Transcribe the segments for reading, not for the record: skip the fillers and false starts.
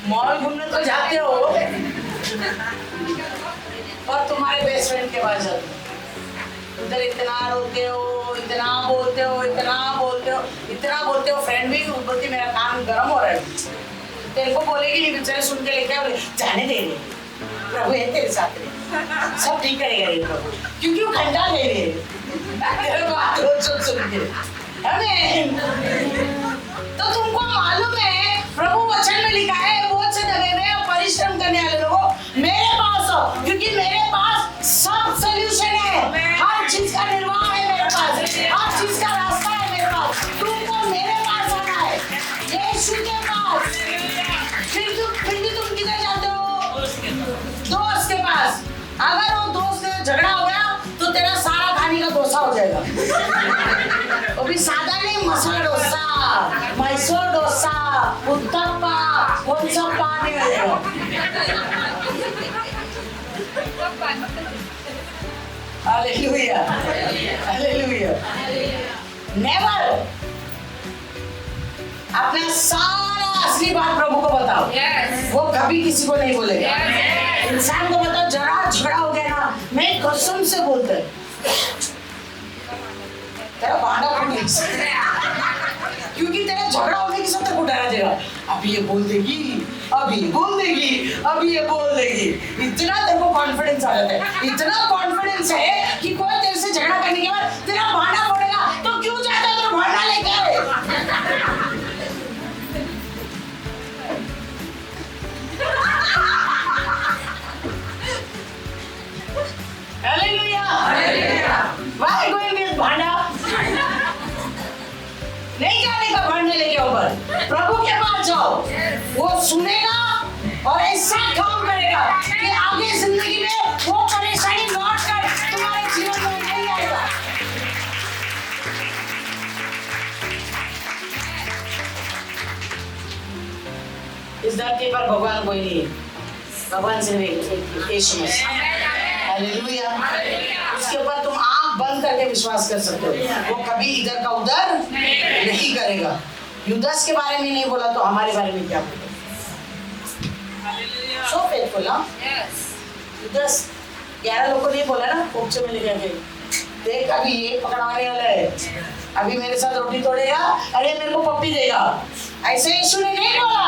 Mall घूमने तो जाते हो और तुम्हारे बेस्ट फ्रेंड के पास जाते हो, उधर इतना रोते हो, इतना बोलते हो, इतना बोलते हो, इतना बोलते हो, फ्रेंड भी बोलती मेरा कान गर्म हो रहा है, तेरे को बोलेगी नहीं, बेचारे सुन के लेके बोले जाने दे रहे, प्रभु है तेरे साथ में, सब ठीक करेगा ये प्रभु, क्योंकि वो घंटा ले रहे तेरे को बात रोज सुन के, आमीन। तो तुमको मालूम है प्रभु वचन में लिखा है बहुत से दबे हुए और परिश्रम करने वाले लोगों मेरे पास हो, क्योंकि मेरे पास सब सॉल्यूशन है, हर चीज का निर्वाह है मेरे पास, हर चीज का रास्ता है मेरे पास, तुमको मेरे पास आना है, यीशु के पास। फिर भी तुम किधर जाते हो? दोस्त के पास। अगर वो दोस्त से झगड़ा हो गया तो तेरा सारा खाने का डोसा हो जाएगा, वो भी सादा नहीं, मसाला डोसा, मैसूर डोसा, उत्तप्पा, कौन सा पानी मिलेगा। Hallelujah, hallelujah. नेवर अपना सारा असली बात प्रभु को बताओ, वो कभी किसी को नहीं बोलेगा। इंसान को बताओ जरा झगड़ा हो गया ना, मैं कसम से बोलते तेरा भांडा फूट क्योंकि तेरा झगड़ा होने की सब तक उठाया जाएगा, अभी ये बोल देगी, अभी ये बोल देगी, अभी ये बोल देगी, इतना तेरे को कॉन्फिडेंस आ जाता है, इतना कॉन्फिडेंस है कि कोई तेरे से झगड़ा करने के बाद तेरा भांडा फोड़ेगा तो क्यों जाता है तेरा भांडा लेके आए। Hallelujah, hallelujah. Why going with भांडा? नहीं जाने का भांडे लेके ऊपर, प्रभु के पास जाओ, वो सुनेगा और ऐसा काम करेगा कि आगे जिंदगी में वो परेशानी लौट कर तुम्हारे जीवन में नहीं आएगा। इस धरती पर भगवान कोई नहीं है, भगवान सिर्फ एक यीशु मसीह। हालेलुया। उसके ऊपर तुम आंख बंद करके विश्वास कर सकते हो, वो कभी इधर का उधर नहीं करेगा। युदास के बारे में नहीं बोला तो हमारे बारे में क्या बोला? सो फेथफुल ना, युदास 11 लोगों को नहीं बोला ना, पोपचे में लेके गए, देख अभी ये पकड़ाने वाला है, अभी मेरे साथ रोटी तोड़ेगा, अरे मेरे को पप्पी देगा, ऐसे यीशु ने नहीं बोला,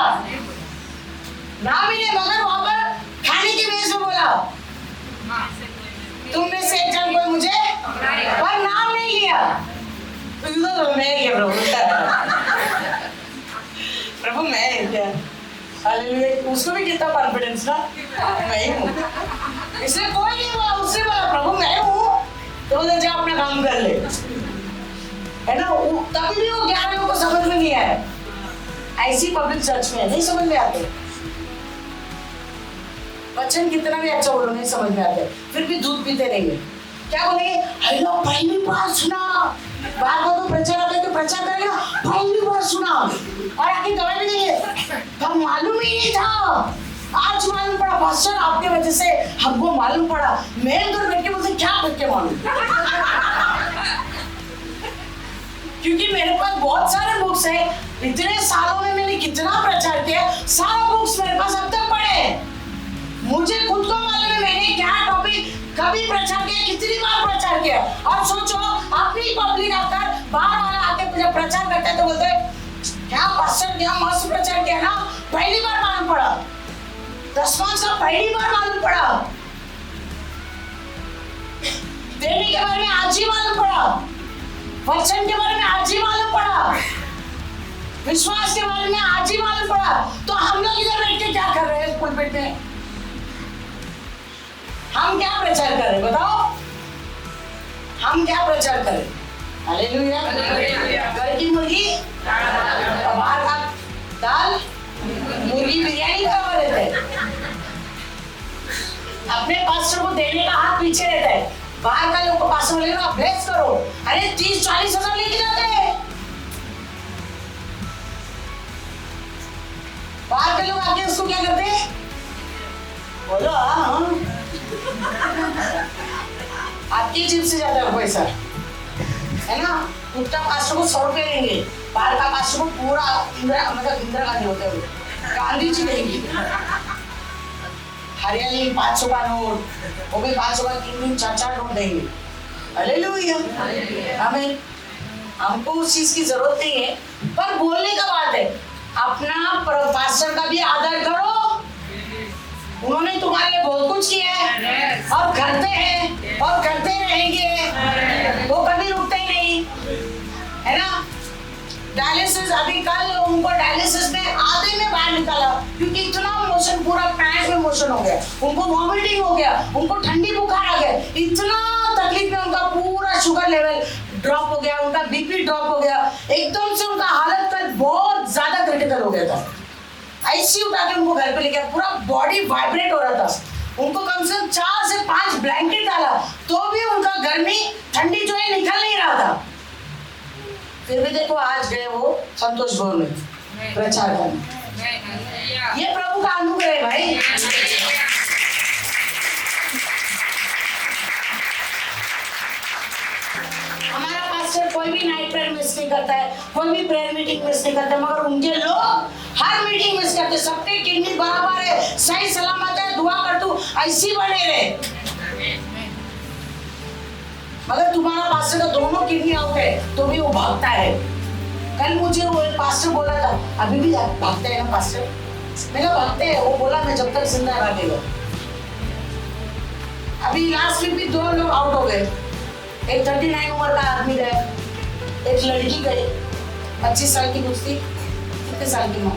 नाम ही नहीं, मगर वहां पर खाने के बेस में बोला, तुम में से एक जन कोई मुझे पर नाम नहीं लिया, तो मैं क्या प्रभु मैं क्या, हालेलुया। उसको भी कितना कॉन्फिडेंस ना, मैं ही हूँ, इसलिए कोई नहीं बोला, उसने बोला प्रभु मैं हूँ, तो उधर जा अपना काम कर ले, है ना। तभी भी वो 11 लोगों को समझ में नहीं आया, ऐसी पब्लिक चर्च में नहीं समझ में आते, वचन कितना भी अच्छा बोलो नहीं समझ में आते, फिर भी दूध पीते रहेंगे, क्या बोलेंगे, हेलो पहली बार सुना, बार बार तो प्रचार आते तो प्रचार करेगा, पहली बार सुना, और आगे गवाही भी देंगे, हम मालूम ही नहीं था, आज मालूम पड़ा पास्टर आपके वजह से हमको मालूम पड़ा, मैं उधर बैठ के बोलते क्या बैठ के मालूम, क्योंकि मेरे पास बहुत सारे बुक्स है, इतने सालों में मैंने कितना प्रचार किया, सारा बुक्स मेरे पास अब तक पड़े हैं, मुझे खुद को मालूम है मैंने क्या टॉपिक कभी प्रचार किया, कितनी बार प्रचार किया, और सोचो अपनी पब्लिक आकर बार बार आके जब प्रचार करते हैं तो बोलते हैं क्या पास्टर क्या मस्त प्रचार किया ना, पहली बार मालूम पड़ा, 10वां साल पहली बार मालूम पड़ा, देने के बारे में आज ही मालूम पड़ा, वचन के बारे में आज ही मालूम पड़ा, विश्वास के बारे में आज ही मालूम पड़ा, तो हम लोग इधर बैठ के क्या कर रहे हैं पुलपिट में, हम क्या प्रचार कर रहे हैं बताओ, हम क्या प्रचार करें? हालेलुया। घर की मुर्गी और बाहर का दाल मुर्गी बिरयानी बराबर रहता है, अपने पास्टर को देने का हाथ पीछे रहता है, बाहर का लोग को पास्टर बोलेगा आप ब्लेस करो, अरे 30-40 हजार लेके जाते हैं, बाहर के लोग आके उसको क्या करते हैं, बोलो हाँ आपकी जेब से जाता है पैसा, है ना। उतना पास्टर को 100 रुपए देंगे, बाहर का पास्टर को पूरा इंदिरा गांधी होते हैं, गांधी जी देंगे। हरियाली 500 का नोट, वो भी 500 का 3 4 नोट देंगे। हालेलुया, आमीन। हमको उस चीज की जरूरत नहीं है, पर बोलने का बात है, अपना पास्टर का भी आदर करो। उन्होंने तुम्हारे लिए बहुत कुछ किया है और करते हैं और करते रहेंगे, वो कभी रुकते ही नहीं, है ना। डायलिसिस, अभी कल उनको डायलिसिस में आधे में बाहर निकाला क्योंकि इतना मोशन, पूरा पैंट में मोशन हो गया, उनको वॉमिटिंग हो गया, उनको ठंडी बुखार आ गया, इतना तकलीफ में उनका पूरा शुगर लेवल ड्रॉप हो गया, उनका बीपी ड्रॉप हो गया, एकदम से उनका हालत कल बहुत ज्यादा क्रिटिकल हो गया था। आईसीयू उठा के उनको घर पे लेके, पूरा बॉडी वाइब्रेट हो रहा था, उनको कम से कम 4 से 5 ब्लैंकेट डाला तो भी उनका गर्मी ठंडी जो है निकल नहीं रहा था। फिर भी देखो आज गए वो संतोष भवन में प्रचार करने। ये प्रभु का अनुग्रह है भाई। हमारा पास्टर कोई भी नाइट प्रेयर मिस नहीं करता है, कोई भी प्रेयर मीटिंग मिस नहीं करता, मगर उनके लोग हर मीटिंग मिस करते। सबके किडनी बराबर है, सही सलामत है, दुआ कर तू ऐसी बने रहे। मगर तुम्हारा पास्टर का दोनों किडनी आउट है तो भी वो भागता है। कल मुझे वो एक पास्टर बोला था, अभी भी भागते हैं ना पास्टर? मैंने कहा भागते हैं। वो बोला मैं जब तक जिंदा भागेगा। अभी लास्ट वीक भी 2 लोग आउट हो गए। एक 39 उम्र का आदमी गया, एक लड़की गई 25 साल की, कुछ थी, कितने साल की माँ,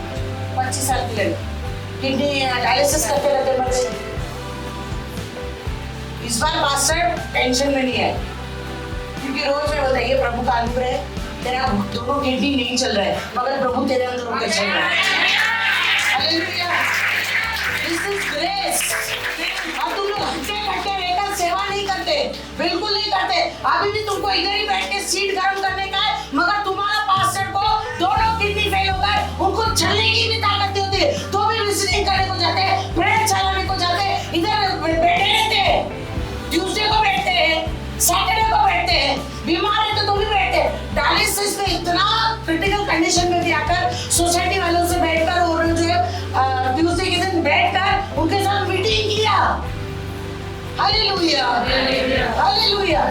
25 साल की लड़की, किडनी डायलिसिस करते रहते मर गई। इस बार पास्टर टेंशन में नहीं है क्योंकि रोज में बताइए प्रभु का अनुग्रह है, तेरा दोनों किडनी नहीं चल रहा है मगर प्रभु तेरे अंदर होकर चल रहा है। Hallelujah, this is grace. अब तुम लोग हट्टे रहकर सेवा नहीं करते, बिल्कुल नहीं करते। अभी भी तुमको इधर ही बैठ के सीट गर्म करने का है, मगर तुम्हारा पास्टर को दोनों किडनी फेल होकर उनको चलने की भी ताकत होती है तो भी विजिटिंग करने को जाते हैं, प्रेयर चलाने को जाते हैं, इधर बैठे रहते हैं। ट्यूसडे को बैठते हैं, सैटरडे को बैठते हैं, बीमार है तो भी बैठते हैं। डायलिसिस में इतना क्रिटिकल कंडीशन में भी आकर सोसाइटी वालों से बैठकर और जो है ट्यूसडे के दिन बैठकर उनके साथ मीटिंग किया। Hallelujah, hallelujah.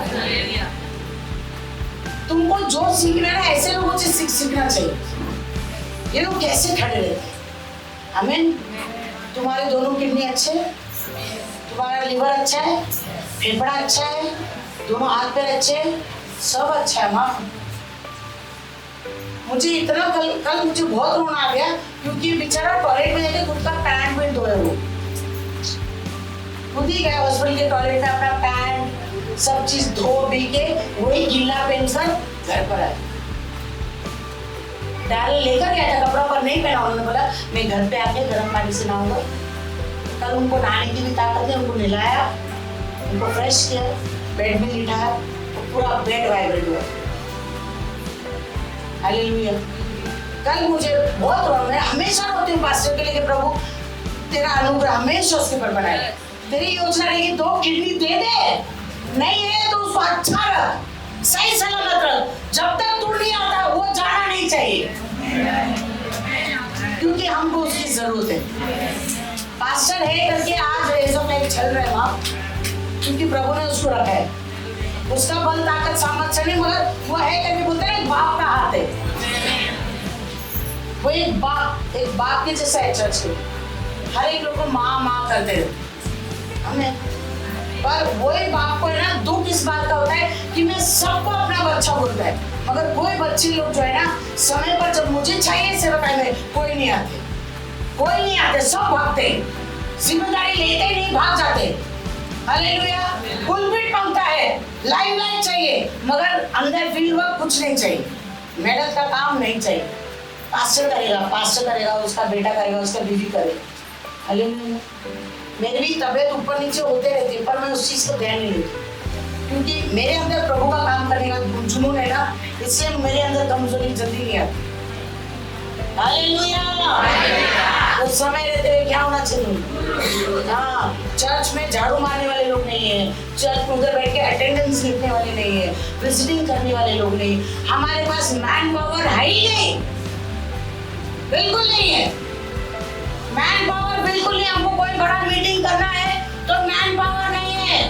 तुमको जो सीखना है ऐसे लोगों से सीखना चाहिए। ये लोग कैसे खड़े रहते हैं? आमीन। तुम्हारे दोनों किडनी अच्छे, तुम्हारा लिवर अच्छा है, फेफड़ा अच्छा है, दोनों हाथ पैर अच्छे, सब अच्छा है माँ। मुझे इतना कल मुझे बहुत रोना आ गया क्योंकि बेचारा टॉयलेट में जाके खुद का पैंट में धोए, वो खुद ही गया हॉस्पिटल के टॉयलेट में, अपना पैंट सब चीज धो भी के वही गीला पहनकर घर पर आया। डाल लेकर गया था, कपड़ा पर नहीं पहना। उन्होंने बोला मैं घर पे आके गर्म पानी से नहाऊंगा। कल उनको नहाने की भी ताकत है, उनको नहलाया, उनको फ्रेश किया, बेड में लिटाया, तो पूरा बेड वाइब्रेट हुआ। हालेलुया। कल मुझे बहुत रोना, मैं हमेशा रोती हूँ पास्टर के लिए कि प्रभु तेरा अनुग्रह हमेशा उसके ऊपर बनाए। तेरी योजना रहेगी 2 किडनी दे दे, नहीं है तो उसको अच्छा रख, सही सलामत रख। जब तक तू नहीं आता वो जाना नहीं चाहिए क्योंकि हमको उसकी जरूरत है। पास्टर है करके आज रेजो में चल रहे माँ, क्योंकि प्रभु ने उसको रखा है। उसका बल ताकत सामर्थ्य नहीं, मगर वो है करके बोलते हैं बाप का हाथ है। वो एक बाप के जैसा है। चर्च में हर एक लोग को माँ माँ करते रहते हमें, पर वही बाप को है ना दुख इस बात का होता है कि मैं सबको अपना बच्चा बोलता है, मगर कोई बच्चे लोग जो है ना समय पर जब मुझे चाहिए सेवा करने कोई नहीं आते, सब भागते, जिम्मेदारी लेते नहीं, भाग जाते। हालेलुया। पुलपिट मांगता है, लाइमलाइट चाहिए, मगर अंदर फील्ड वर्क कुछ नहीं चाहिए, मेहनत का काम नहीं चाहिए। पास्टर करेगा, उसका बेटा करेगा, उसका बीवी करेगा। हालेलुया। मेरी भी तबीयत ऊपर नीचे होते रहती है, पर मैं उस चीज को ध्यान नहीं देती क्योंकि मेरे अंदर प्रभु का काम करने का जुनून है ना, इसलिए मेरे अंदर कमजोरी जल्दी नहीं आती। हालेलुया। उस समय रहते हुए क्या होना चाहिए? हाँ, चर्च में झाड़ू मारने वाले लोग नहीं है, चर्च में उधर बैठ के अटेंडेंस लिखने वाले नहीं है, विजिटिंग करने वाले लोग नहीं। हमारे पास मैन पावर है ही नहीं, बिल्कुल नहीं है। मैन पावर बिल्कुल नहीं। हमको कोई बड़ा मीटिंग करना है तो मैन पावर नहीं है।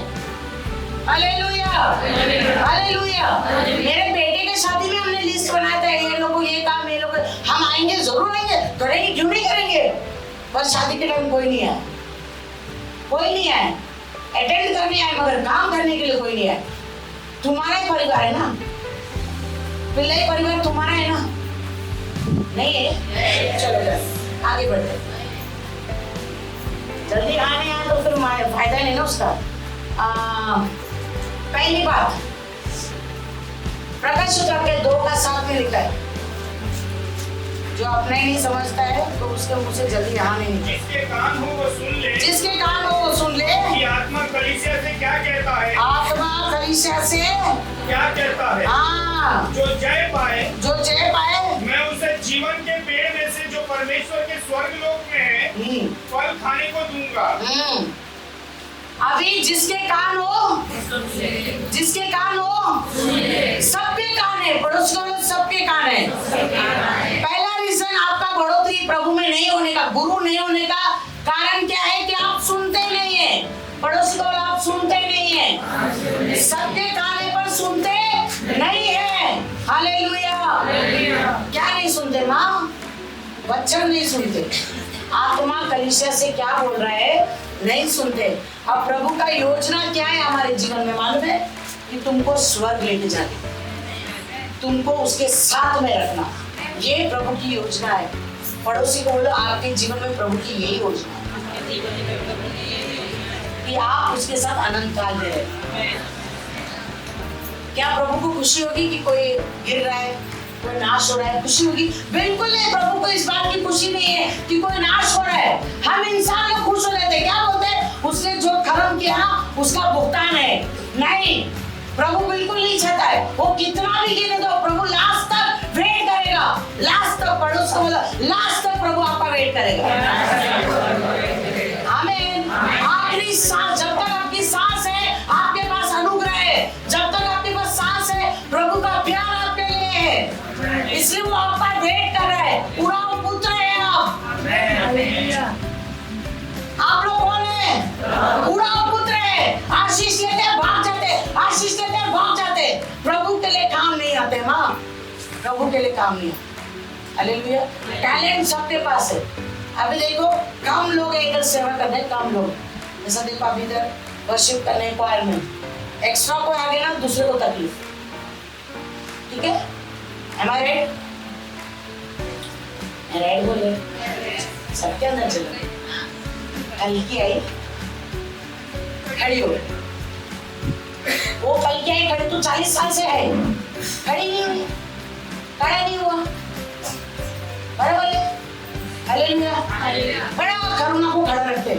Hallelujah, hallelujah. मेरे बेटे के शादी में हमने लिस्ट बनाया था, ये लोगों ये काम, ये लोग हम आएंगे, जरूर आएंगे, करेंगे, क्यों नहीं करेंगे, पर शादी के टाइम कोई नहीं है, कोई नहीं है। अटेंड करने आए मगर काम करने के लिए कोई नहीं है। तुम्हारा ही परिवार है ना, पिल्लाई परिवार तुम्हारा है ना, नहीं है? चलो आगे बढ़ते। जल्दी आने आए तो फिर फायदा नहीं ना उसका। पहली बात, प्रकाशित के 2:7 में लिखा है, जो अपने नहीं समझता है तो उसके मुंह से जल्दी यहाँ नहीं निकले। जिसके कान हो वो सुन ले, जिसके कान हो वो सुन ले कि आत्मा कलीसिया से क्या कहता है, आत्मा कलीसिया से क्या कहता है। हाँ, जो जय पाए, जो जय पाए, मैं उसे जीवन के पेड़ में से जो परमेश्वर के स्वर्ग लोक में है फल खाने को दूंगा। अभी जिसके कान हो, जिसके कान हो, सबके कान है, पड़ोस को सबके कान है। पहला रीजन आपका बढ़ोतरी प्रभु में नहीं होने का, गुरु नहीं होने का कारण क्या है कि आप सुनते नहीं है। पड़ोसी को आप सुनते नहीं है, सबके कान है पर सुनते नहीं है। हालेलुया। क्या नहीं सुनते माँ? वचन नहीं सुनते। आत्मा कलीसिया से क्या बोल रहा है नहीं सुनते। अब प्रभु का योजना क्या है हमारे जीवन में मालूम है कि तुमको स्वर्ग लेके जाने, तुमको उसके साथ में रखना, ये प्रभु की योजना है। पड़ोसी को बोलो आपके जीवन में प्रभु की यही योजना है कि आप उसके साथ अनंत काल में रहे। क्या प्रभु को खुशी होगी कि कोई गिर रहा है, कोई नाश हो रहा है? खुशी होगी? बिल्कुल नहीं। प्रभु को इस बात की खुशी नहीं है कि कोई नाश हो रहा है। हम इंसान लोग खुश हो जाते हैं, क्या बोलते हैं? उसने जो कर्म किया ना उसका भुगतान है। नहीं, प्रभु बिल्कुल नहीं चाहता है। वो कितना भी गिरे दो, प्रभु लास्ट तक वेट करेगा। लास्ट तक, पड़ोस को बोला लास्ट तक प्रभु आपका वेट करेगा। आमीन। आखिरी सांस, जब तक आपकी सांस है आपके पास अनुग्रह है, जब तक आपके पास सांस है प्रभु का प्यार आपके लिए है, इसलिए वो आपका वेट कर रहा है। पूरा पुत्र है आप लोग कौन है? पूरा पुत्र है। आशीष लेते भाग जाते, आशीष लेते भाग जाते। प्रभु के लिए काम नहीं आते माँ, प्रभु के लिए काम नहीं आते। हालेलुया। टैलेंट सबके पास है। अभी देखो कम लोग इधर सेवा करने, कम लोग, जैसा देखो अभी इधर वर्शिप करने क्वायर में एक्स्ट्रा कोई आ गया ना दूसरे को तकलीफ। ठीक है, am I right? राइट बोले सबके अंदर चलो। हल्की आई खड़ी हो, वो हल्की आई खड़ी, तो 40 साल से है, खड़ी नहीं हुई, खड़ा नहीं हुआ। बराबर है। हालेलुया। बड़ा करुणा को खड़ा रखते।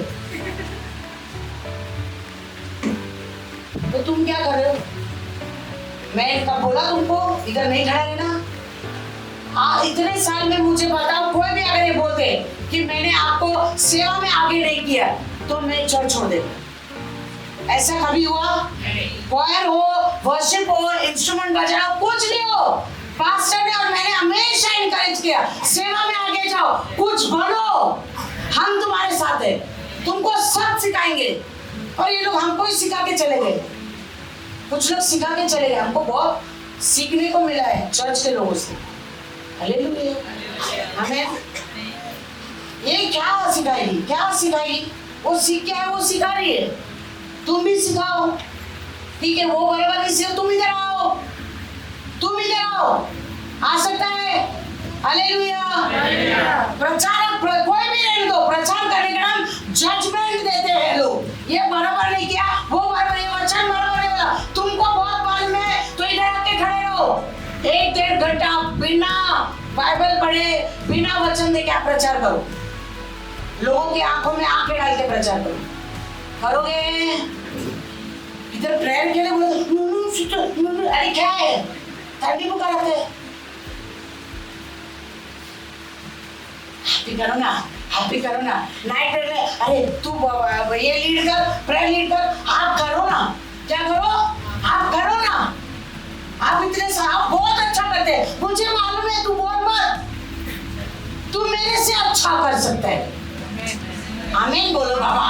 तो तुम क्या कर रहे हो? मैं कब बोला तुमको इधर नहीं खड़ा रहना? इतने साल में मुझे बताओ, कोई भी अगर ये बोलते कि मैंने आपको सेवा में आगे नहीं किया तो मैं चर्च छोड़ देता। ऐसा कभी हुआ? क्वायर हो, वर्शिप हो, इंस्ट्रूमेंट बजाना, कुछ नहीं हो, पास्टर ने और मैंने हमेशा इनकरेज किया सेवा में आगे जाओ, कुछ बनो, हम तुम्हारे साथ है, तुमको सब सिखाएंगे। और ये लोग हमको ही सिखा के चले गए, कुछ लोग सिखा के चले गए। हमको बहुत सीखने को मिला है चर्च के लोगों से। हालेलुया। हमें ये क्या सिखाएगी, क्या सिखाएगी? वो सीख क्या है वो सिखा रही है, तुम भी सिखाओ। ठीक है, वो बराबर नहीं सीखो, तुम इधर आओ, तुम इधर आओ, आ सकता है। हालेलुया। प्रचारक कोई भी रहने दो, प्रचार करने का नाम जजमेंट देते हैं लोग। ये बराबर नहीं किया, वो बराबर, ये वचन बराबर नहीं बोला, तुमको बहुत मालूम है, तो इधर आके खड़े रहो। 1-1.5 घंटा बिना बाइबल पढ़े, बिना वचन दे क्या प्रचार करो? लोगों की आंखों में आंखें डाल के प्रचार करो, करोगे? इधर प्रेयर के लिए बोले, अरे क्या है, ठंडी बुखार आते है, हैप्पी करो ना, हैप्पी करो ना। नाइट प्रेयर, अरे तू ये लीड कर, प्रेयर लीड कर, आप करो ना, क्या करो? आप करो ना। आप इतने आप बहुत अच्छा करते हैं, मुझे मालूम है, तू बोल मत, तू मेरे से अच्छा कर सकता है। आमीन बोलो बाबा।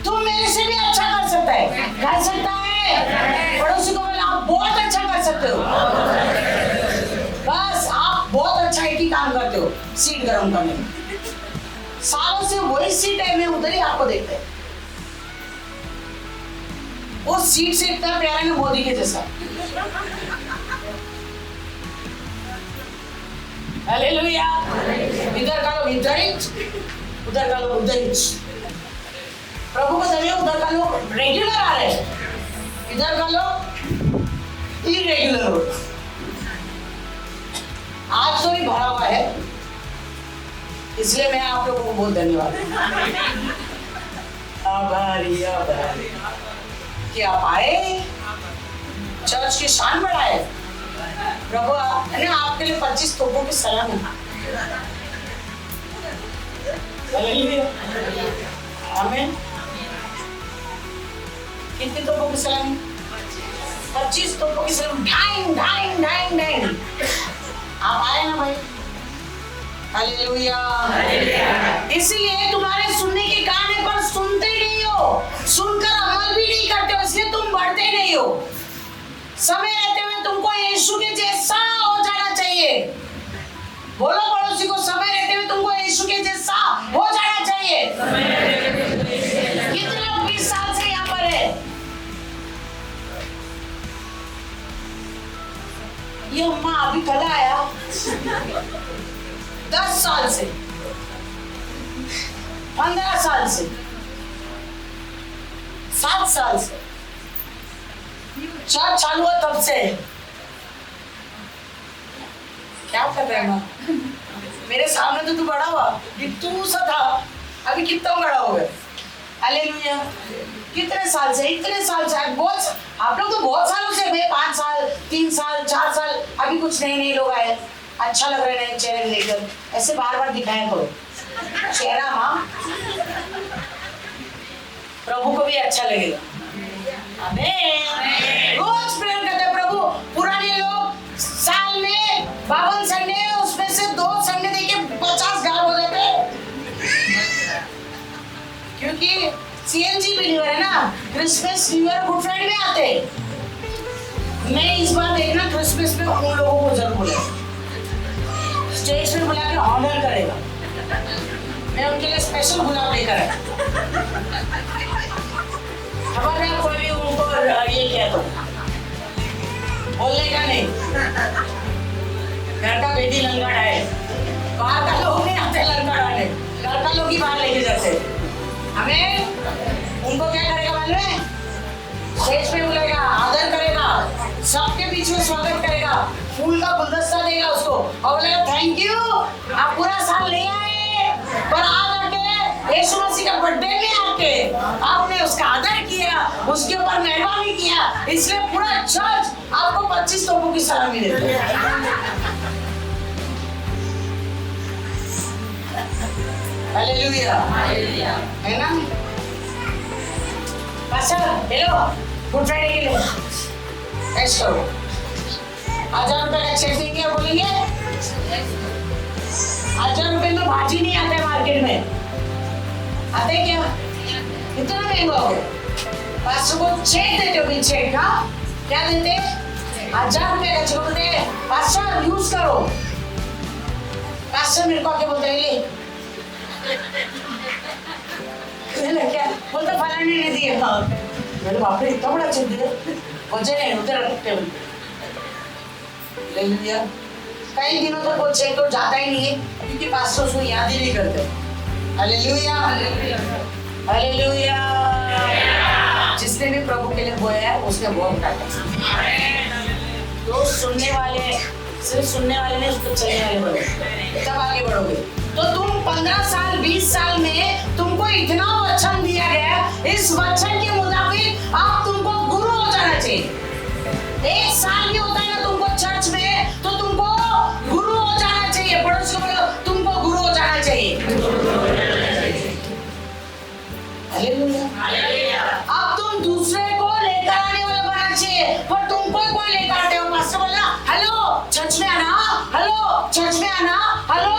तुम मेरे से भी अच्छा कर सकता है, कर सकता है। पड़ोसी को बोले आप बहुत अच्छा कर सकते हो, बस आप बहुत अच्छा एक ही काम करते हो, सीट गर्म करने में। सालों से वही सीट है, मैं उधर ही आपको देखते हैं। वो सीट से इतना प्यारा है मोदी के जैसा। हालेलुया। इधर का लोग इधर ही, उधर का लोग उधर ही। प्रभु को धन्यवाद। उधर का लोग रेगुलर आ रहे हैं, इधर का लोग इरेगुलर हो। आज तो नहीं भरा हुआ है, इसलिए मैं आप लोगों को बहुत धन्यवाद आभारी आभारी कि आप आए, चर्च की शान बढ़ाए। प्रभु ने आपके लिए 25 तोपों की सलामी। हालेलुया। आमीन। कितनी तोपों की सलामी? 25 तोपों की सलामी। ढाई ढाई ढाई ढाई। आप आए ना भाई। हालेलुया। इसलिए तुम्हारे सुनने के कान है पर सुनते नहीं हो, सुनकर अमल भी नहीं करते हो, इसलिए तुम बढ़ते नहीं हो। समय रहते हुए तुमको यीशु के जैसा हो जाना चाहिए। बोलो पड़ोसी को, समय रहते हुए तुमको यीशु के जैसा हो जाना चाहिए। कितने लोग 20 साल से यहाँ पर है? ये अम्मा अभी कल आया। 10 साल से, 15 साल से, 7 साल से चर्च चालू हुआ तब से। क्या कर रहा है माँ? मेरे सामने तो तू बड़ा हुआ, तू सा था, अभी कितना बड़ा हो गया। हालेलुया। कितने साल से, इतने साल से, बहुत आप लोग तो बहुत सालों से, भाई 5 साल 3 साल 4 साल, अभी कुछ नए लोग आए, अच्छा लग रहा है नए चेहरे देखकर, ऐसे बार बार दिखाया करो चेहरा माँ, प्रभु को भी अच्छा लगेगा। आमीन। रोज प्रेयर करते हैं प्रभु, पुराने लोग साल में 52 संडे, उसमें से 2 संडे देके 50 गायब हो जाते, क्योंकि सीएनजी बिलीवर है ना, Christmas new year good Friday में आते। मैं इस बार देखना क्रिसमस में उन लोगों को जरूर बुलाए, स्टेज पे बुला के ऑनर करेगा। मैं उनके लिए स्पेशल गुलाब लेकर आया। हमारे कोई भी उनको ये कह दो, बोलने का नहीं। घर का बेटी लंगड़ है, बाहर का लोग नहीं आते लंगड़ आने, घर का लोग ही बाहर लेके जाते। हमें उनको क्या करेगा मालूम है? स्टेज पे बुलाएगा, आदर करेगा, सबके बीच में स्वागत करेगा, फूल का गुलदस्ता देगा उसको और बोलेगा थैंक यू, आप पूरा साल नहीं आए, पर आज आके यीशु मसीह का बर्थडे में आके आपने उसका आदर किया, उसके ऊपर मेहरबानी किया, इसलिए पूरा चर्च आपको 25 तोपों की सलामी देता है। हालेलुया। है ना? पास्टर, हेलो, गुड फ्राइडे के लिए ऐसे करो, 1000 रुपए का चेक देंगे और बोलेंगे 1000 रुपए में भाजी नहीं आता है मार्केट में, आते क्या? इतना महंगा हो गया। पास्टर को चेक देते हो भी, चेक का क्या देते? 1000 रुपए का चेक देते, पास्टर यूज करो। पास्टर मेरे को आके बोलते हैं क्या बोलते, फलाने ने दिए। हाँ मेरे बाप रे इतना बड़ा चेक दिया, वजह नहीं उधर रखते ले लिया। कई दिनों तक वो चेक तो जाता ही नहीं है, क्योंकि पास्टर उसको याद ही नहीं करते। Hallelujah, hallelujah. जिसने भी प्रभु के लिए बोया है उसने बहुत काटा। तो सुनने वाले, सिर्फ सुनने वाले नहीं, उसको चलने वाले बनो, तब आगे बढ़ोगे। तो तुम 15 साल 20 साल में तुमको इतना वचन दिया गया, इस वचन के मुताबिक आप तुमको गुरु हो जाना चाहिए। 1 साल भी होता है ना तुमको चर्च में, तो तुमको गुरु हो जाना चाहिए। पड़ोस को बोलो तुमको गुरु हो जाना चाहिए। हालेलुया। अब तुम दूसरे को लेकर आने वाला बनना चाहिए, पर तुमको कोई लेकर आते हो। पास्टर बोलना हेलो चर्च में आना, हेलो चर्च में आना, हेलो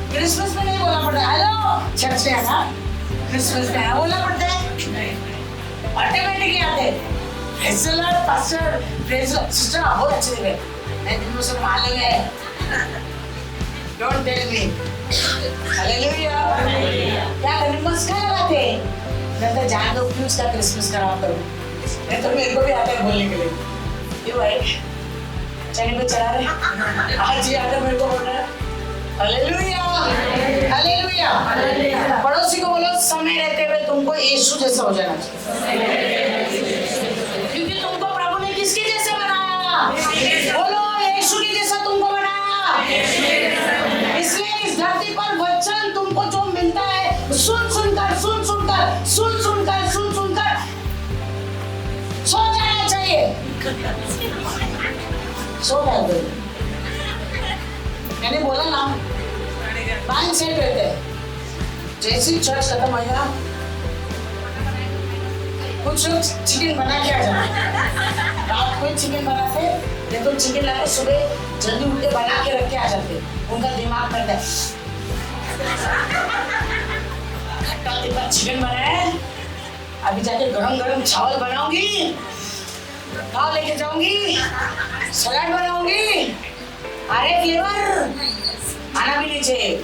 क्रिसमस में नहीं बोलना पड़ता हेलो चर्च में आना क्रिसमस में आना बोलना पड़ता है ऑटोमेटिकली आते praise the Lord pastor praise sister बहुत अच्छे थे मैं दिन में सब मालूम है डोंट टेल मी हालेलुया क्या नमस्कार लगाते मैं तो जान दो क्यों उसका क्रिसमस खराब करूं नहीं तो मेरे को भी आता है बोलने के लिए ये भाई चैनल पे चला रहे आज ही आकर मेरे को बोल रहा है हालेलुया हालेलुया पड़ोसी को बोलो समय रहते हुए तुमको यीशु जैसा हो जाना चाहिए क्योंकि तुमको प्रभु ने किसके जैसे बनाया बोलो यीशु के जैसा तुमको बनाया इसलिए इस धरती पर वचन तुमको जो मिलता है सुन सुनकर सो जाना चाहिए सो जाते मैंने बोला ना माइंड सेट रहते जैसी चर्च खत्म होगा कुछ लोग चिकन बना के आ जाते रात को चिकन बनाते या तो चिकन लाके सुबह जल्दी उठ के बना के रख के आ जाते उनका दिमाग करता है खट्टा तीखा चिकन बनाया अभी जाके गरम गरम चावल बनाऊंगी दाल लेके जाऊंगी सलाद बनाऊंगी अरे फ्लेवर आना भी नहीं चाहिए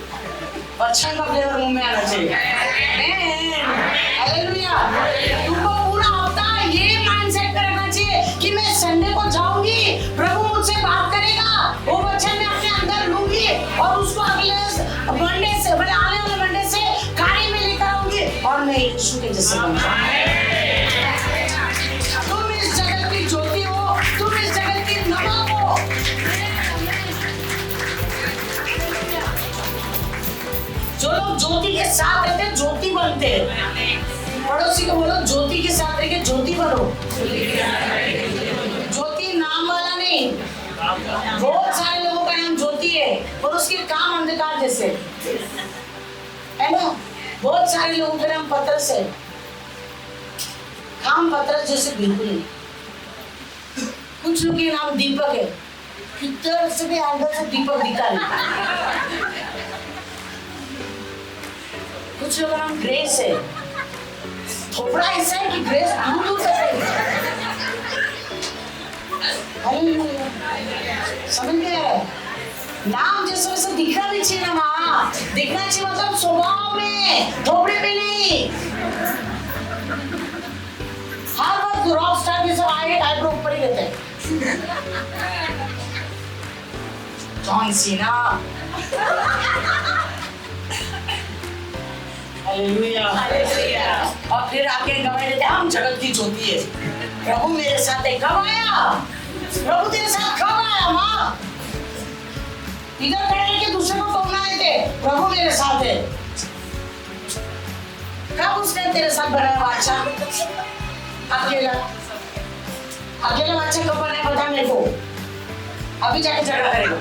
अच्छा का फ्लेवर मुंह में आना चाहिए हालेलुया तुमको पूरा हफ्ता ये माइंडसेट पे रखना चाहिए कि मैं संडे को जाऊंगी प्रभु मुझसे बात करेगा वो वचन मैं अपने अंदर लूंगी और उसको अगले मंडे से मतलब आने वाले मंडे से कार्य में लेकर आऊंगी और मैं यीशु के जैसे बन जाऊंगी तुम इस जगत की ज्योति हो तुम इस जगत की नमक हो जो लोग ज्योति के साथ रहते हैं ज्योति बनते हैं पड़ोसी को बोलो ज्योति के साथ रह के ज्योति बनो ज्योति नाम वाला नहीं बहुत सारे लोगों का नाम ज्योति है और उसके काम अंधकार जैसे है ना बहुत सारे लोगों का नाम पतरस है काम पतरस जैसे बिल्कुल नहीं कुछ लोग के नाम दीपक है किधर से भी अंदर से दीपक दिखा नहीं कुछ लोगों का नाम ग्रेस है थोड़ा ऐसा है कि ग्रेस दूर दूर तक है समझ गए नाम जैसे वैसे दिखना भी चाहिए ना माँ दिखना चाहिए मतलब स्वभाव में थोपड़े पे नहीं हर वक्त रॉक स्टार जैसे आईब्रो ऊपर ही रहते हैं जॉन सीना हालेलुया और फिर आके गवाही देते हम जगत की ज्योति है प्रभु मेरे साथ है कब आया प्रभु तेरे साथ कब आया माँ इधर खड़े के दूसरे को टोकना नहीं थे प्रभु मेरे साथ है कब उसने तेरे साथ बनाया बादशाह अकेला बादशाह कब बनाया बता मेरे को अभी जाके झगड़ा करेगा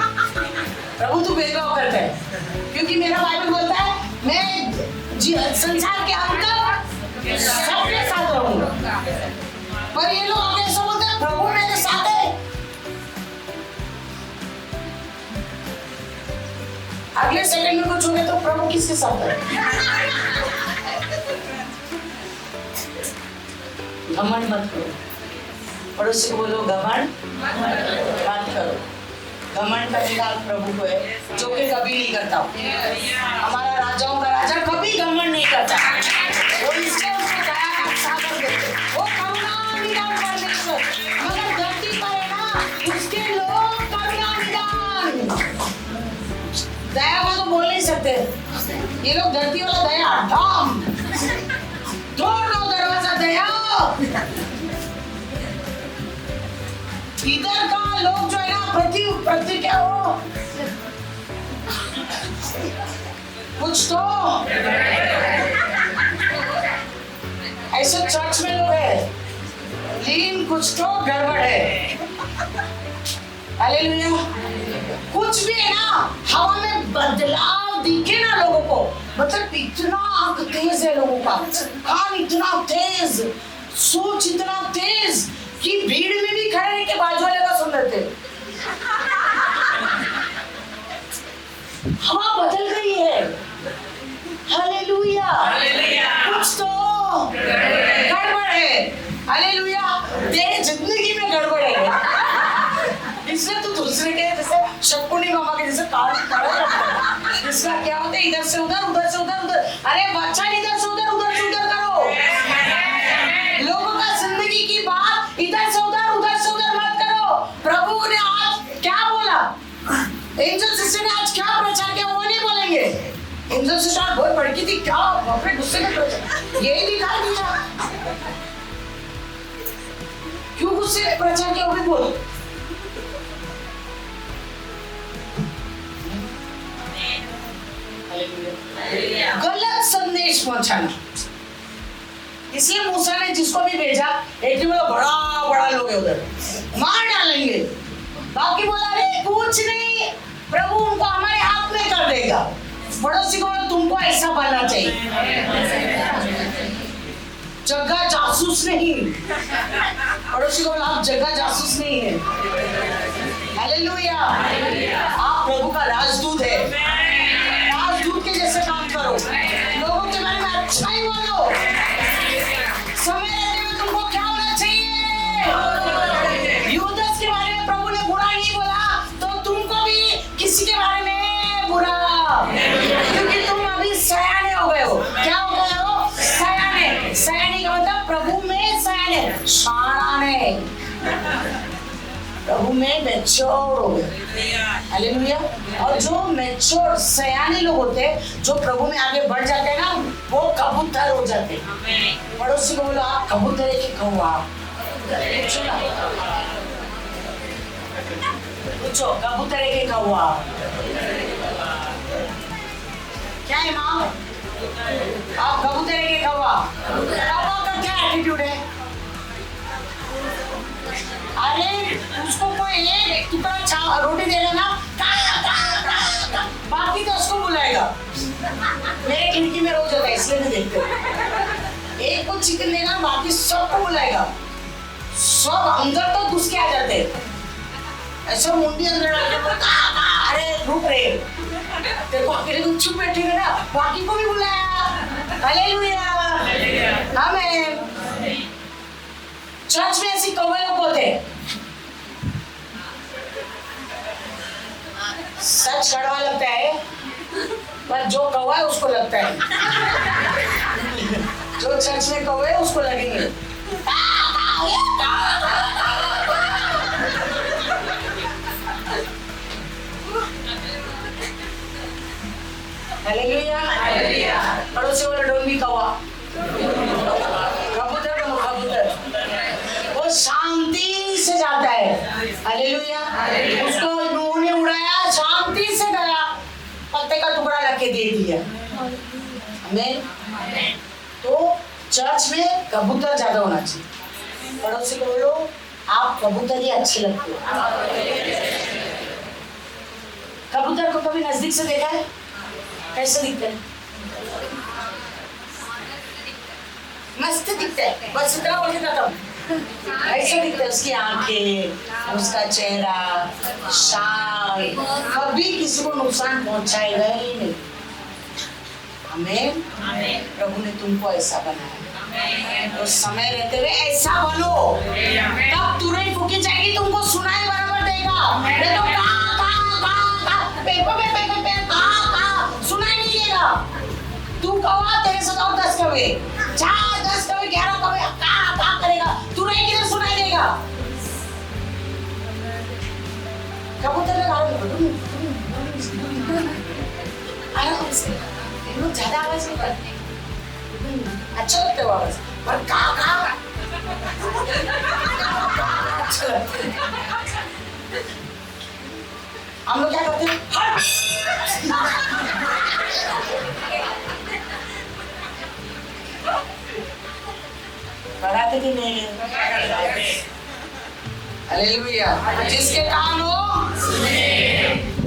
प्रभु तू भेदभाव करता है क्योंकि मेरा बाइबल बोलता है मैं संसार के अंदर सबके साथ रहूंगा पर ये लोग आगे ऐसा बोलते हैं प्रभु मेरे साथ है अगले सेकंड में कुछ हो गया तो प्रभु किसके साथ है घमंड मत करो पड़ोसी को बोलो घमंड मत करो घमंड का निकाल प्रभु को है जो कि कभी नहीं करता हमारा राजाओं का राजा कभी घमंड नहीं करता वो इसलिए उसको दया का सागर देते वो करुणा निदान परमेश्वर मगर धरती पर है ना उसके लोग करुणा निदान दया का तो बोल नहीं सकते ये लोग धरती वाला दया धाम तोड़ दो दरवाजा दया इधर का लोग जो है ना प्रति क्या हो कुछ तो ऐसे चर्च में लोग है लेकिन कुछ तो गड़बड़ है हालेलुया कुछ भी है ना हवा में बदलाव दिखे ना लोगों को मतलब इतना आंख तेज है लोगों का कान इतना तेज सोच इतना तेज कि भीड़ में भी खड़े रह के बाजू वाले का सुन रहे रहते। हवा बदल गई है। हालेलुया। कुछ तो गड़बड़ है। हालेलुया। तेरी जिंदगी में गड़बड़ है, इसलिए तू दूसरे के जैसे शकुनी मामा के जैसे कान खड़ा करता है। जिसका क्या होता है, इधर से उधर, उधर से उधर, उधर। अरे बच्चा, इधर से उधर, उधर से उधर करो। लोगों का जिंदगी की बात इधर से उधर, उधर से उधर मत करो। प्रभु ने आज क्या बोला, एंजल सिस्टर ने आज क्या प्रचार किया, वो नहीं बोलेंगे। एंजल सिस्टर बहुत भड़की थी, क्या अपने गुस्से में प्रचार, यही दिखाई दिया। क्यों गुस्से में प्रचार किया, वो भी बोलो। गलत संदेश पहुंचाना, इसलिए मूसा ने जिसको भी भेजा, एक ही बोला बड़ा बड़ा लोग है उधर, मार डालेंगे। बाकी बोला अरे कुछ नहीं, प्रभु उनको हमारे हाथ में कर देगा। पड़ोसी को बोला तुमको ऐसा बनना चाहिए, जगह जासूस नहीं। पड़ोसी को बोला आप जगह जासूस नहीं है। हालेलुया। आप प्रभु का राजदूत है, राजदूत के जैसे काम करो, लोगों के बारे में अच्छा ही बोलो। समय रहते हुए तुमको क्या होना चाहिए। यूदस के बारे में प्रभु ने बुरा नहीं बोला, तो तुमको भी किसी के बारे में बुरा, क्योंकि तुम अभी सयाने हो गए हो। क्या हो गए हो, सयाने। सयाने का मतलब प्रभु में सयाने, शाने, प्रभु में मैच्योर हो गए। हालेलुया। और जो मैच्योर सयाने लोग होते हैं, जो प्रभु में आगे बढ़ जाते हैं ना, वो कबूतर हो जाते हैं। पड़ोसी को बोलो आप कबूतर है कि कौवा। पूछो कबूतर है कि कौवा। क्या है माँ, आप कबूतर है कि कौवा। कौवा का क्या एटीट्यूड है, अरे उसको कोई एक टुकड़ा रोटी देगा ना, बाकी तो उसको बुलाएगा। मेरे खिड़की में रोज होता है, इसलिए नहीं देखते। एक को चिकन देगा, बाकी सबको बुलाएगा। सब अंदर तो घुस के आ जाते, ऐसा मुंडी अंदर डाल के अरे रुक रे, देखो अकेले तुम चुप बैठेगा ना, बाकी को भी बुलाया। हालेलुया। आमीन। चर्च में ऐसी कौवे लोग होते हैं, सच कड़वा लगता है, पर जो कौवा है उसको लगता है। जो चर्च में कौवे है उसको लगेंगे। हालेलुया। पड़ोसी वाला डोंट बी कौवा, कबूतर बोलो कबूतर। वो शांति से जाता है। हालेलुया। उसको नूह ने उड़ाया, शांति से गया, पत्ते का टुकड़ा रख के दे दिया। आमीन। तो चर्च में कबूतर ज्यादा होना चाहिए। पड़ोसी को बोलो आप कबूतर ही अच्छे लगते हो। कबूतर को कभी नजदीक से देखा है, कैसे दिखते हैं, मस्त दिखता है, बस इतना बोल के खत्म। ऐसा दिखता है, उसकी आंखें, उसका चेहरा, शान, कभी किसी को नुकसान पहुंचाएगा ही नहीं। आमीन। प्रभु ने तुमको ऐसा बनाया, तो समय रहते हुए ऐसा बनो, तब तुरंत फूकी जाएगी, तुमको सुनाई बराबर देगा। नहीं तो सुनाई नहीं देगा। तू कौवा, तेरे साथ और 10 कौवे, 4, 10 कौवे, 11 कौवे का करेगा, तू नहीं किधर सुनाई देगा। कबूतर लगा आराम से, लोग ज्यादा आवाज नहीं करते, अच्छा लगता है आवाज, पर का अच्छा लगता है। हम लोग क्या करते हैं, कराते कि नहीं। हालेलुया। जिसके कान हो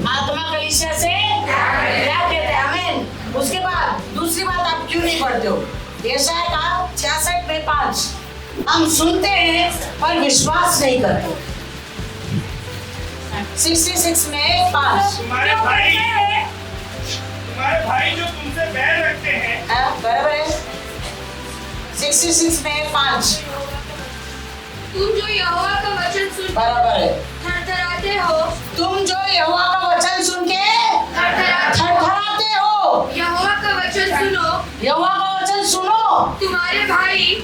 आत्मा कलीसिया से क्या कहते हैं। आमीन। उसके बाद दूसरी बात, आप क्यों नहीं पढ़ते हो। यशायाह का 66:5, हम सुनते हैं पर विश्वास नहीं करते। 66 में 5। तुम्हारे भाई जो तुमसे बैर रखते हैं, बराबर है। 66 में 5 तुम जो यहोवा का वचन सुन बराबर है। थरथराते हो, तुम जो यहोवा का वचन सुन के थरथराते हो। यहोवा का वचन सुनो, यहोवा का वचन सुनो। तुम्हारे भाई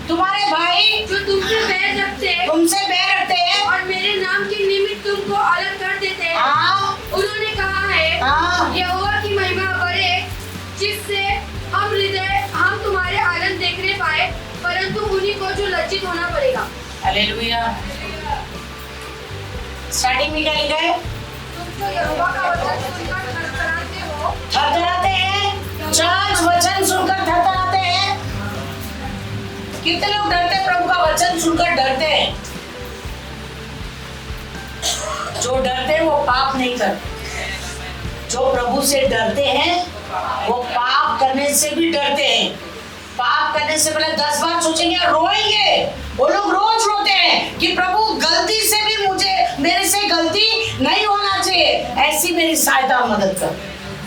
जो तुमसे बैर रखते हैं और मेरे नाम के निमित्त तुमको अलग कर देते हैं, उन्होंने कहा है यहोवा की महिमा बढ़े, जिससे हम तुम्हारे आनंद देखने पाए, परंतु उन्हीं को जो लज्जित होना पड़ेगा। हालेलुया। स्टार्टिंग में क्या लिखा है? तुम जो यहोवा का वचन सुनकर थरथराते हैं। चर्च वचन सुनकर थरथराते हैं। कितने लोग डरते हैं? प्रभु का वचन सुनकर डरते हैं। जो डरते हैं वो पाप नहीं करते। जो प्रभु से डरते हैं वो पाप करने से भी डरते हैं। पाप करने से पहले 10 बार सोचेंगे, रोएंगे। वो लोग रोज रोते हैं कि प्रभु गलती से भी मेरे से गलती नहीं होना चाहिए, ऐसी मेरी सहायता और मदद कर।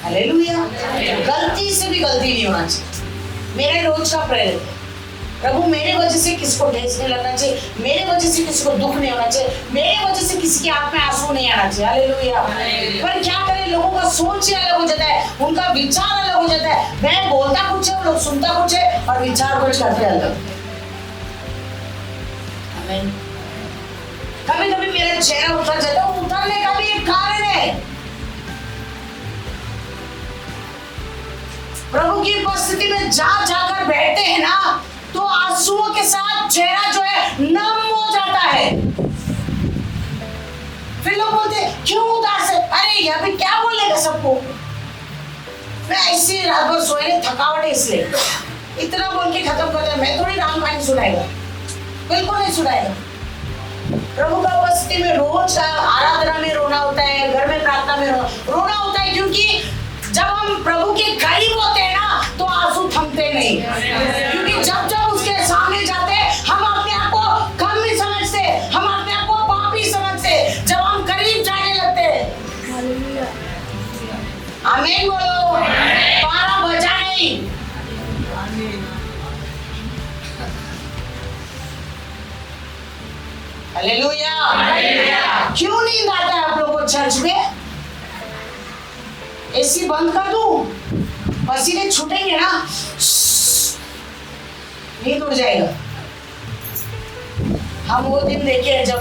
हालेलुया। गलती से भी गलती नहीं होना चाहिए। मेरे रोज का प्रेयर है, प्रभु मेरे वजह से किसको ठेस नहीं लगना चाहिए, मेरे वजह से किसी को दुख नहीं होना चाहिए, मेरे वजह से किसी की आंख में आंसू नहीं आना चाहिए। हालेलुया। पर क्या करें, लोगों का सोच ही अलग हो जाता है, उनका विचार अलग हो जाता है। मैं बोलता कुछ है, वो लोग सुनता कुछ है और विचार कुछ करते अलग। आमीन। कभी कभी मेरा चेहरा उतर जाता है, उतरने का भी एक कारण है। प्रभु की उपस्थिति में जाकर बैठते हैं ना, तो आंसुओं के साथ चेहरा जो है नम हो जाता है। फिर लोग बोलते हैं क्यों उदास है? अरे यहाँ पे क्या बोलेगा सबको, मैं ऐसी रात भर सोए नहीं, थकावट है इसलिए। इतना बोल के खत्म कर दिया। मैं थोड़ी राम कहानी सुनाएगा, बिल्कुल नहीं सुनाएगा। प्रभु का उपस्थिति में रोज आराधना में रोना होता है, घर में प्रार्थना में रोना होता है, क्योंकि जब हम प्रभु के करीब होते हैं ना, तो आंसू थमते नहीं। क्योंकि जब उसके सामने जाते हैं, हम अपने आप को कम नहीं समझते, हम अपने आप को पापी समझते। जब हम करीब जाने लगते हैं, आमीन बोलो। 12 बजा नहीं। हालेलुया। क्यों नींद आता है आप लोगों को चर्च में? एसी बंद कर दूं, पसीने छूटेंगे ना, नींद उड़ जाएगा। हम वो दिन देखे हैं जब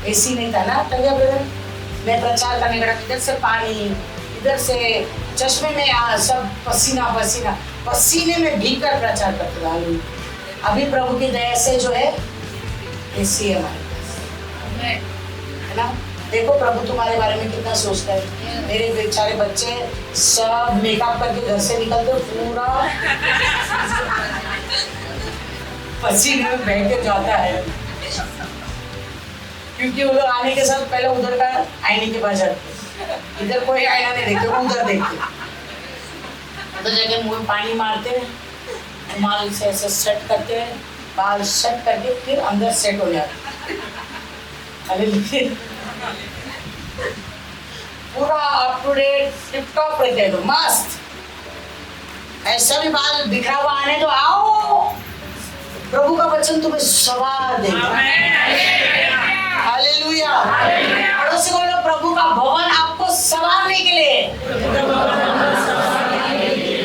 एसी नहीं था ना, तब मैं प्रचार करने लगा, इधर से पानी, इधर से चश्मे में सब पसीने में भीग कर प्रचार करते रहा। अभी प्रभु की दया से जो है एसी है हमारे पास, है ना। देखो प्रभु तुम्हारे बारे में कितना सोचता है। मेरे बेचारे बच्चे सब मेकअप करके घर से निकलते पूरा पसीने में बह के जाता है, क्योंकि वो लोग आने के साथ पहले उधर का आईने के पास जाते। इधर कोई आईना नहीं देखते, वो उधर देखते। उधर जाके मुंह में पानी मारते हैं, रुमाल से ऐसे सेट करते हैं, बाल सेट करके फिर अंदर सेट हो जाते। अरे पूरा up to date tip top रहते हैं, तो मस्त। ऐसा भी बाल बिखरा हुआ आने तो आओ, प्रभु का वचन तुम्हें सवार देगा। हालेलुया। पड़ोसी को बोलो, प्रभु का भवन आपको सवारने के लिए।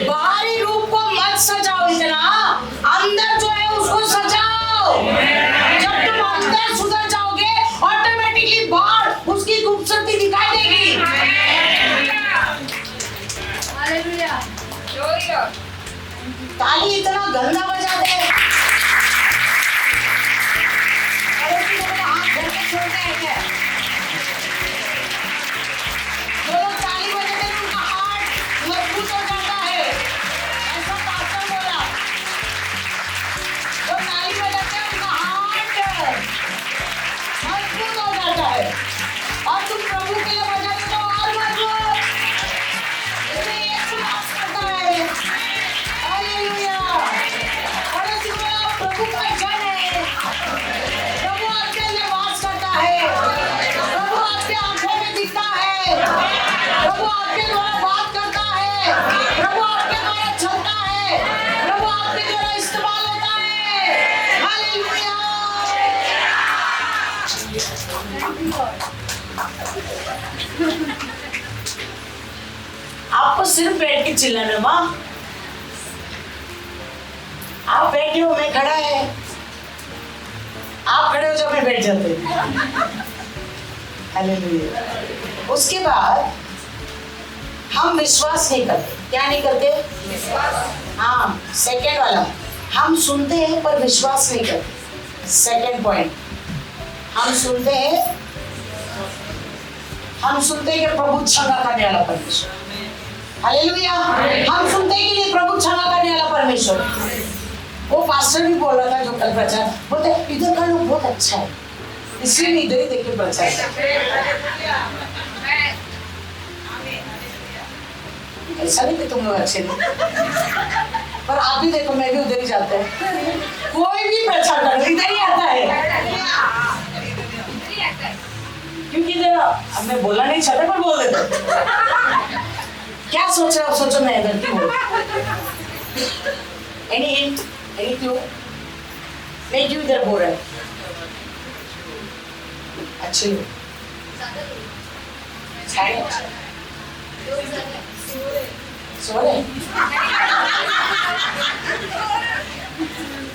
बाहरी रूप को मत सजाओ इतना, अंदर जो है उसको सजाओ। जब तुम अंदर सुधर जाओगे, ऑटोमेटिकली बाहर उसकी खूबसूरती दिखाई देगी। हालेलुया। ताली इतना गंदा बजाते हैं, हाथ घर में छोड़ते हैं क्या? जो लोग ताली बजाते हैं उनका हार्ट मजबूत हो जाता है, ऐसा पास्टर बोला। जो ताली बजाते हैं उनका हार्ट मजबूत हो जाता है, और तुम प्रभु के लिए बजाते तो और मजबूत। इसलिए यीशु बात करता है। हालेलुया। पड़ोसी को सिर्फ बैठ के चिल्लाना माँ, आप बैठे हो मैं खड़ा है, आप खड़े हो जाओ मैं बैठ जाते। हालेलुया। उसके बाद हम विश्वास नहीं करते। क्या नहीं करते? हाँ, सेकेंड वाला, हम सुनते हैं पर विश्वास नहीं करते। सेकेंड पॉइंट, हम सुनते हैं कि प्रभु क्षमा करने वाला परमेश्वर। हालेलुया। हम सुनते हैं कि प्रभु क्षमा करने वाला परमेश्वर। वो पास्टर भी बोल रहा था जो कल प्रचार, बोलते इधर का लोग बहुत अच्छा है, इसलिए इधर ही देख के प्रचार। ऐसा नहीं कि तुम लोग अच्छे नहीं, पर आप भी देखो मैं भी उधर ही जाता है, कोई भी प्रचार करो इधर ही आता है। क्योंकि अब मैं बोलना नहीं चाहता पर बोल देता। क्या सोच रहे हो? सोचो मैं इधर क्यों बोल। Any hint, any clue? मैं क्यों इधर बोल रहा है? अच्छे लोग सो रहे।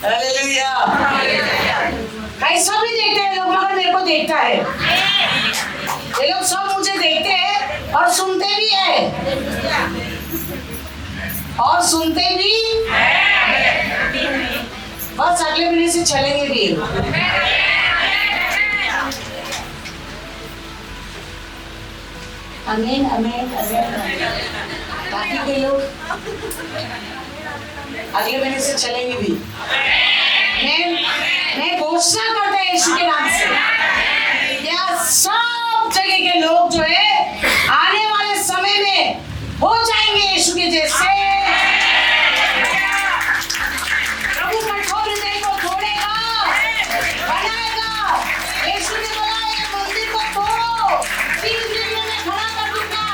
हालेलुया। कैसा भी देखते हैं लोग मगर मेरे को देखता है। ये लोग सब मुझे देखते हैं और सुनते भी है, और सुनते भी बस अगले महीने से चलेंगे भी। आमीन आमीन आमीन। बाकी के लोग अगले महीने से चलेंगे भी। मैं घोषणा करता है यीशु के नाम से, क्या सब जगह के लोग जो है आने वाले समय में हो जाएंगे यीशु के जैसे। प्रभु कठोर हृदय को तोड़ेगा, बनाएगा। यीशु ने बोला ये मंदिर को तोड़ो, 3 दिन में मैं खड़ा कर दूंगा।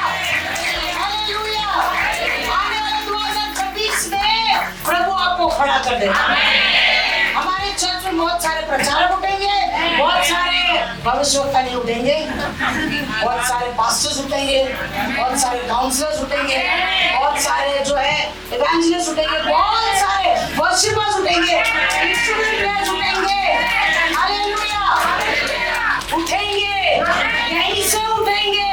हालेलुया। आने वाले 2026 में प्रभु आपको खड़ा कर देगा। हमारे चर्च में बहुत सारे प्रचारक उठेंगे, बहुत सारे भविष्यवक्ता नहीं उठेंगे, बहुत सारे पास्टर्स उठेंगे, बहुत सारे काउंसलर्स उठेंगे, बहुत सारे जो है इवेंजलिस्ट उठेंगे, बहुत सारे वर्शिपर्स उठेंगे, इंस्ट्रूमेंट प्लेयर्स उठेंगे। हालेलुया। उठेंगे, यहीं से उठेंगे।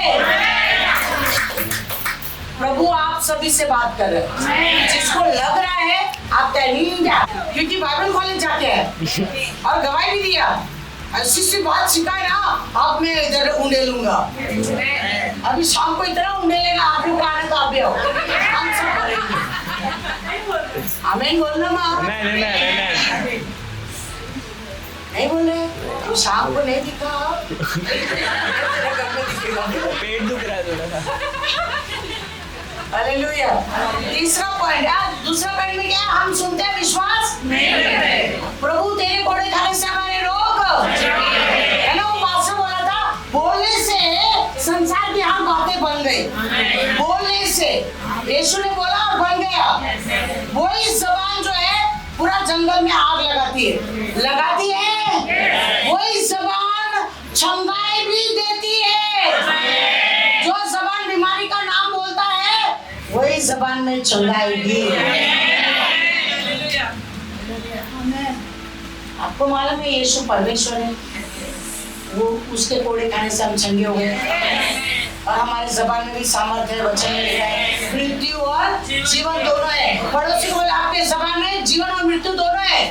प्रभु आप सभी से बात कर रहे हैं। जिसको लग रहा है आप तैलीम जा, क्योंकि बाइबल कॉलेज जाके है और गवाही भी दिया, ऐसी सी बात सिखाए ना, आप मैं इधर ऊँडे लूंगा। अभी शाम को इतना ऊँडे लेगा, आप लोग आने तो आप भी आओ, हम सब करेंगे। आमीन बोलना माँ। नहीं बोल रहे तो शाम को नहीं दिखा, पेट दुख रहा है थोड़ा सा। हालेलुया। तीसरा पॉइंट है, दूसरा पॉइंट में क्या है? हम सुनते हैं विश्वास नहीं करते। प्रभु तेरे कोड़े खाने से हमारे रोग है ना, वो पास्टर बोला था, बोलने से संसार की हम बातें बन गई, बोलने से यीशु ने बोला और बन गया। वही जबान जो है पूरा जंगल में आग लगाती है, वही जबान क्षमताएं भी देती है। जो जबान बीमारी का नाम बोलता है वही जबान में चंगाई भी। आपको मालूम है यीशु परमेश्वर है, वो उसके कोड़े खाने से हम चंगे हो गए, और हमारे जबान में भी सामर्थ्य है। वचन में लिखा है मृत्यु और जीवन दोनों है। पड़ोसी को बोले आपके जबान में जीवन और मृत्यु दोनों है।